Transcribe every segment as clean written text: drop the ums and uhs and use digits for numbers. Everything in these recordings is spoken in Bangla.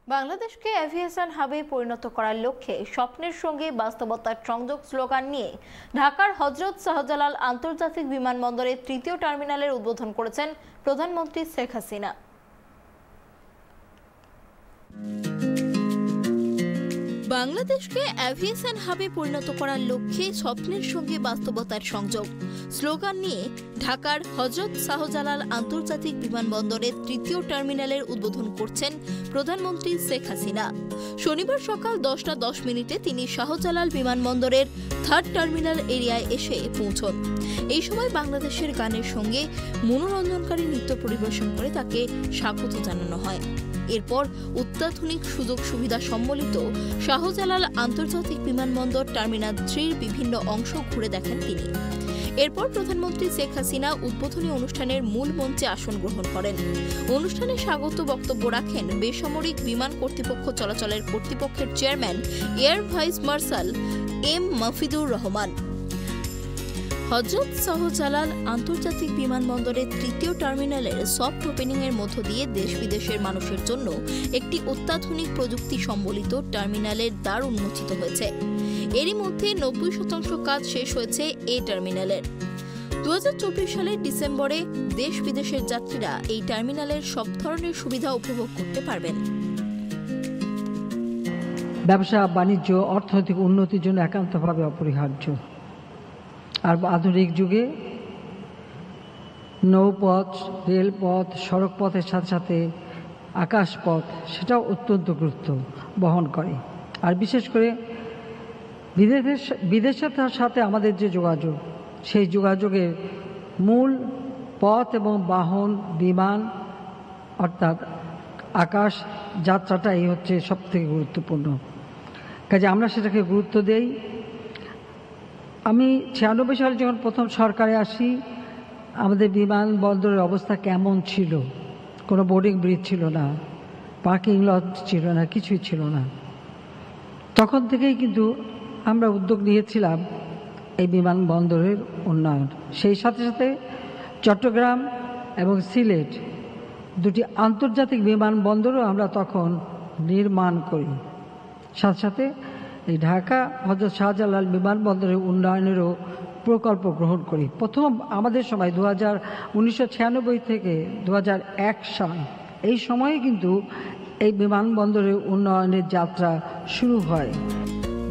বাংলাদেশকে এভিয়েশন হাবে পরিণত করার লক্ষ্যে স্বপ্নের সঙ্গে বাস্তবতার সংযোগ স্লোগান নিয়ে ঢাকার হযরত শাহজালাল আন্তর্জাতিক বিমানবন্দরের তৃতীয় টার্মিনালের উদ্বোধন করেছেন প্রধানমন্ত্রী শেখ হাসিনা। বাংলাদেশকে এভিয়েশন হাবে পরিণত করার লক্ষ্যে স্বপ্নের সঙ্গে বাস্তবতার সংযোগ স্লোগান নিয়ে ঢাকার হযরত শাহজালাল আন্তর্জাতিক বিমানবন্দরের তৃতীয় টার্মিনালের উদ্বোধন করছেন প্রধানমন্ত্রী শেখ হাসিনা। শনিবার সকাল 10:10 তিনি শাহজালাল বিমানবন্দরের থার্ড টার্মিনাল এরিয়ায় এসে পৌঁছন। এই সময় বাংলাদেশের গানের সঙ্গে মনোরঞ্জনকারী নৃত্য পরিবেশন করে তাকে স্বাগত জানানো হয়। এরপর অত্যাধুনিক সুযোগ সুবিধা সম্বলিত শাহজালাল আন্তর্জাতিক বিমানবন্দর টার্মিনাল 3 বিভিন্ন অংশ ঘুরে দেখেন তিনি। এরপর প্রধানমন্ত্রী শেখ হাসিনা উদ্বোধনী অনুষ্ঠানের মূল মঞ্চে আসন গ্রহণ করেন। অনুষ্ঠানে স্বাগত বক্তব্য রাখেন বেসামরিক বিমান কর্তৃপক্ষ চলাচলের কর্তৃপক্ষের chairman air vice marshal M Mofidur Rahman. হযরত শাহজালাল আন্তর্জাতিক বিমানবন্দরের তৃতীয় টার্মিনালের সফট ওপেনিং এর মধ্য দিয়ে দেশ বিদেশের মানুষের জন্য একটি অত্যাধুনিক প্রযুক্তি সম্বলিত টার্মিনালের দ্বার উন্মোচিত হয়েছে। এরই মধ্যে 90% কাজ শেষ হয়েছে এই টার্মিনালের। 2024 সালের ডিসেম্বরে দেশ বিদেশের যাত্রীরা এই টার্মিনালের সব ধরনের সুবিধা উপভোগ করতে পারবেন। ব্যবসা বাণিজ্য অর্থনৈতিক উন্নতির জন্য একান্তভাবে অপরিহার্য। আর আধুনিক যুগে নৌপথ, রেলপথ, সড়ক পথের সাথে সাথে আকাশপথ সেটাও অত্যন্ত গুরুত্ব বহন করে। আর বিশেষ করে বিদেশের সাথে আমাদের যে যোগাযোগ, সেই যোগাযোগের মূল পথ এবং বাহন বিমান অর্থাৎ আকাশ যাত্রাটাই হচ্ছে সবথেকে গুরুত্বপূর্ণ। কাজে আমরা সেটাকে গুরুত্ব দেই। আমি 96 সালে যখন প্রথম সরকারে আসি, আমাদের বিমানবন্দরের অবস্থা কেমন ছিল? কোনো বোর্ডিং ব্রিজ ছিল না, পার্কিং লট ছিল না, কিছুই ছিল না। তখন থেকেই কিন্তু আমরা উদ্যোগ নিয়েছিলাম এই বিমানবন্দরের উন্নয়ন। সেই সাথে সাথে চট্টগ্রাম এবং সিলেট দুটি আন্তর্জাতিক বিমানবন্দরও আমরা তখন নির্মাণ করি। সাথে সাথে এই ঢাকা হযরত শাহজালাল বিমানবন্দরের উন্নয়নেরও প্রকল্প গ্রহণ করি। প্রথম আমাদের সময় 1996 থেকে 2001 সাল এই সময়ে কিন্তু এই বিমানবন্দরের উন্নয়নের যাত্রা শুরু হয়।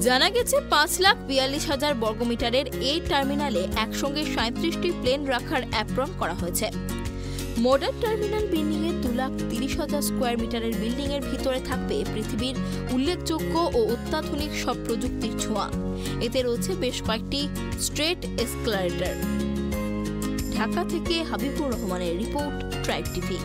জানা গেছে 5,42,000 বর্গমিটারের এই টার্মিনালে একসঙ্গে 37টি প্লেন রাখার অ্যাপ্রন করা হয়েছে। মডার্ন টার্মিনাল বিল্ডিং এ 2,30,000 স্কোয়ার মিটারের বিল্ডিং এর ভিতরে থাকবে পৃথিবীর উল্লেখযোগ্য ও অত্যাধুনিক সব প্রযুক্তির ছোঁয়া। এতে রয়েছে বেশ কয়েকটি স্ট্রেট এসকেলেটর। ঢাকা থেকে হাবিবুর রহমানের রিপোর্ট, ট্রাইব টিভি।